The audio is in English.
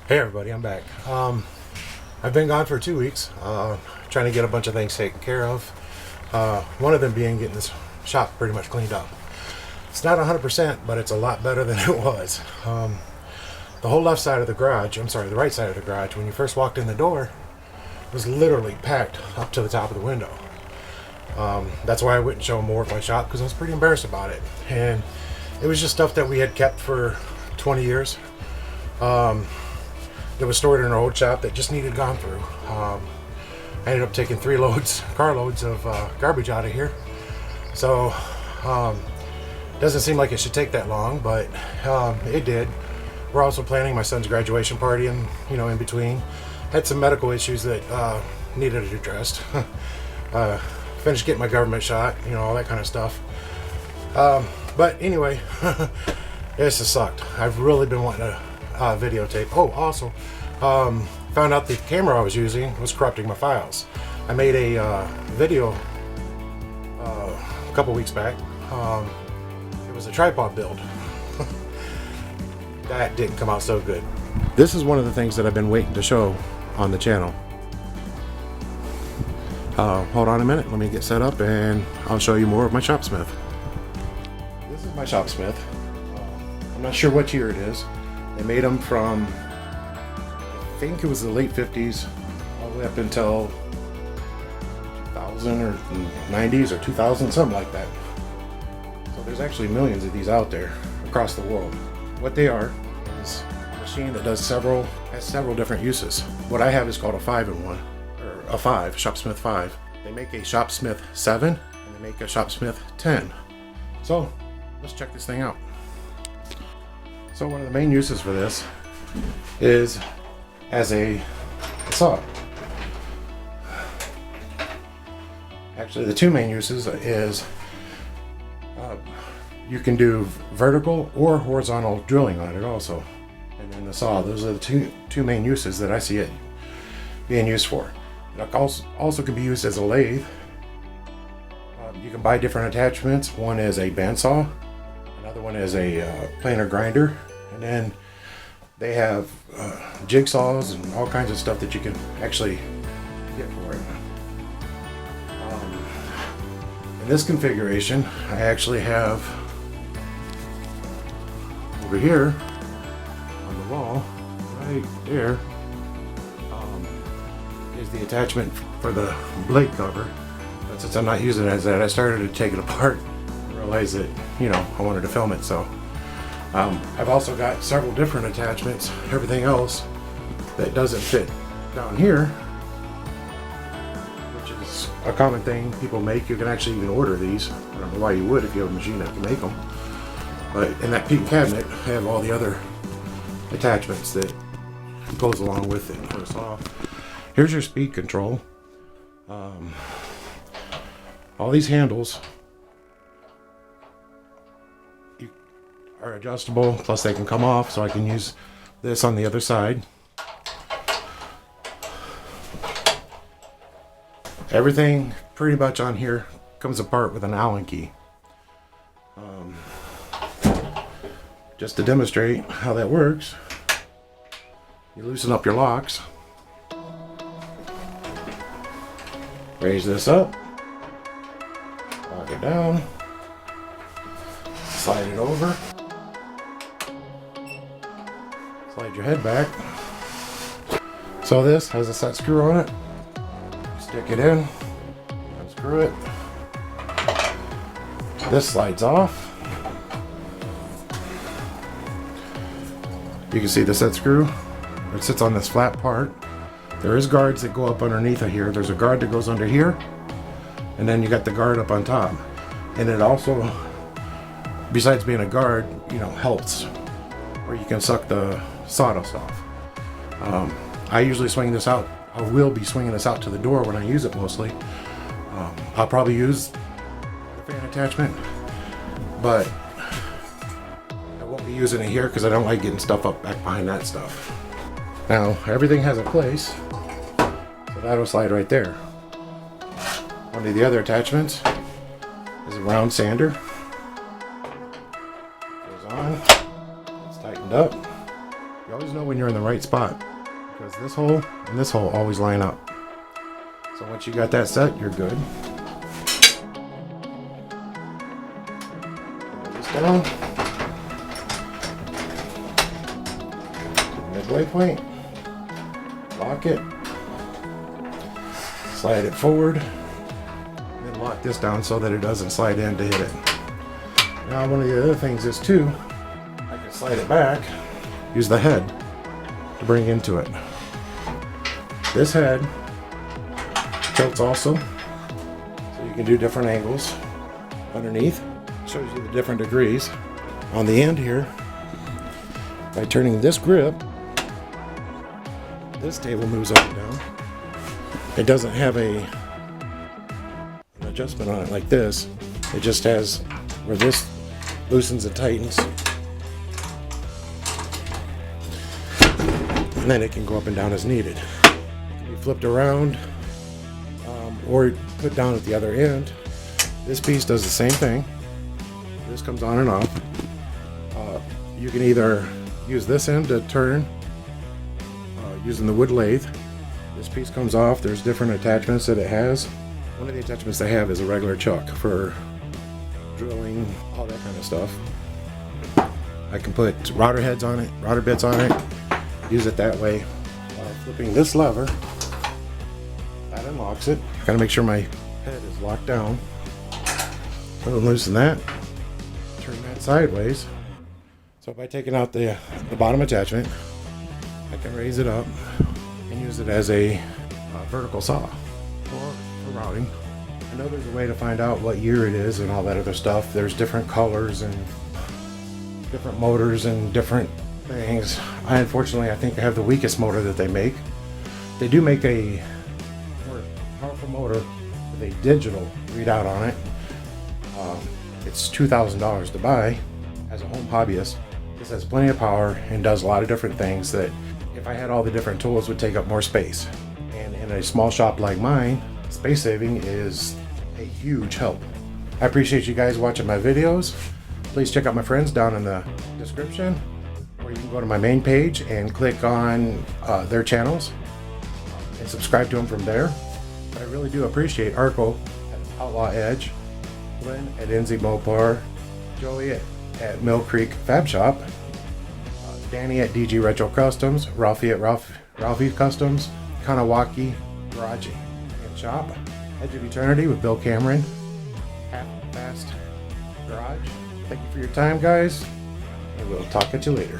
Hey everybody, I'm back. I've been gone for 2 weeks, trying to get a bunch of things taken care of. One of them being getting this shop pretty much cleaned up. It's not 100%, but it's a lot better than it was. The whole left side of the garage, the right side of the garage, when you first walked in the door, was literally packed up to the top of the window. That's why I wouldn't show more of my shop, because I was pretty embarrassed about it. And it was just stuff that we had kept for 20 years. That was stored in our old shop that just needed gone through. I ended up taking 3 carloads of garbage out of here. So, doesn't seem like it should take that long, but it did. We're also planning my son's graduation party, and in between, had some medical issues that needed addressed. Finished getting my government shot, all that kind of stuff. But anyway, this has sucked. I've really been wanting to videotape. Oh, also, found out the camera I was using was corrupting my files. I made a video a couple weeks back. It was a tripod build. That didn't come out so good. This is one of the things that I've been waiting to show on the channel. Hold on a minute, let me get set up and I'll show you more of my ShopSmith. This is my ShopSmith. I'm not sure what year it is. They made them from, I think it was the late 50s, all the way up until 2000 or 90s or 2000, something like that. So there's actually millions of these out there across the world. What they are is a machine that has several different uses. What I have is called a 5-in-1, or a 5, ShopSmith 5. They make a ShopSmith 7 and they make a ShopSmith 10. So let's check this thing out. So one of the main uses for this is as a saw. Actually, the 2 main uses is you can do vertical or horizontal drilling on it also. And then the saw, those are the two main uses that I see it being used for. It also can be used as a lathe. You can buy different attachments. One is a bandsaw, another one is a planer grinder. And then they have jigsaws and all kinds of stuff that you can actually get for it. In this configuration, I actually have over here on the wall, right there, is the attachment for the blade cover. But since I'm not using it as that, I started to take it apart and realized that, I wanted to film it. So I've also got several different attachments, everything else that doesn't fit down here, which is a common thing people make. You can actually even order these. I don't know why you would if you have a machine that can make them. But in that peak cabinet, I have all the other attachments that goes along with it. First off, here's your speed control. All these handles are adjustable, plus they can come off, so I can use this on the other side. Everything pretty much on here comes apart with an Allen key. Just to demonstrate how that works, you loosen up your locks, raise this up, lock it down, slide it over, slide your head back. So this has a set screw on it. Stick it in, unscrew it. This slides off. You can see the set screw. It sits on this flat part. There is guards that go up underneath of here. There's a guard that goes under here, and then you got the guard up on top. And it also, besides being a guard, helps where you can suck the sawdust off. I usually swing this out. I will be swinging this out to the door when I use it mostly. I'll probably use the fan attachment, but I won't be using it here because I don't like getting stuff up back behind that stuff. Now everything has a place, so that'll slide right there. One of the other attachments is a round sander. Goes on, it's tightened up. You always know when you're in the right spot because this hole and this hole always line up. So once you got that set, you're good. Put this down. Midway point. Lock it. Slide it forward. Then lock this down so that it doesn't slide in to hit it. Now one of the other things is too, I can slide it back, use the head to bring into it. This head tilts also, so you can do different angles underneath. Shows you the different degrees. On the end here, by turning this grip, this table moves up and down. It doesn't have an adjustment on it like this. It just has where this loosens and tightens. And then it can go up and down as needed. It can be flipped around or put down at the other end. This piece does the same thing. This comes on and off. You can either use this end to turn using the wood lathe. This piece comes off. There's different attachments that it has. One of the attachments they have is a regular chuck for drilling, all that kind of stuff. I can put router heads on it, router bits on it, use it that way. Flipping this lever, that unlocks it. Gotta make sure my head is locked down. Go and loosen that, turn that sideways. So by taking out the bottom attachment, I can raise it up and use it as a vertical saw for routing. I know there's a way to find out what year it is and all that other stuff. There's different colors and different motors and different things. Unfortunately, I think I have the weakest motor that they make. They do make a more powerful motor with a digital readout on it. It's $2,000 to buy. As a home hobbyist, this has plenty of power and does a lot of different things that if I had all the different tools would take up more space. And in a small shop like mine, space saving is a huge help. I appreciate you guys watching my videos. Please check out my friends down in the description, or you can go to my main page and click on their channels and subscribe to them from there. But I really do appreciate Arco at Outlaw Edge, Lynn at NZ Mopar, Joey at Mill Creek Fab Shop, Danny at DG Retro Customs, Ralphie at Ralphie Customs, Khanawake Garage and Shop, Edge of Eternity with Bill Cameron, Half Fast Garage. Thank you for your time, guys, and we'll talk at you later.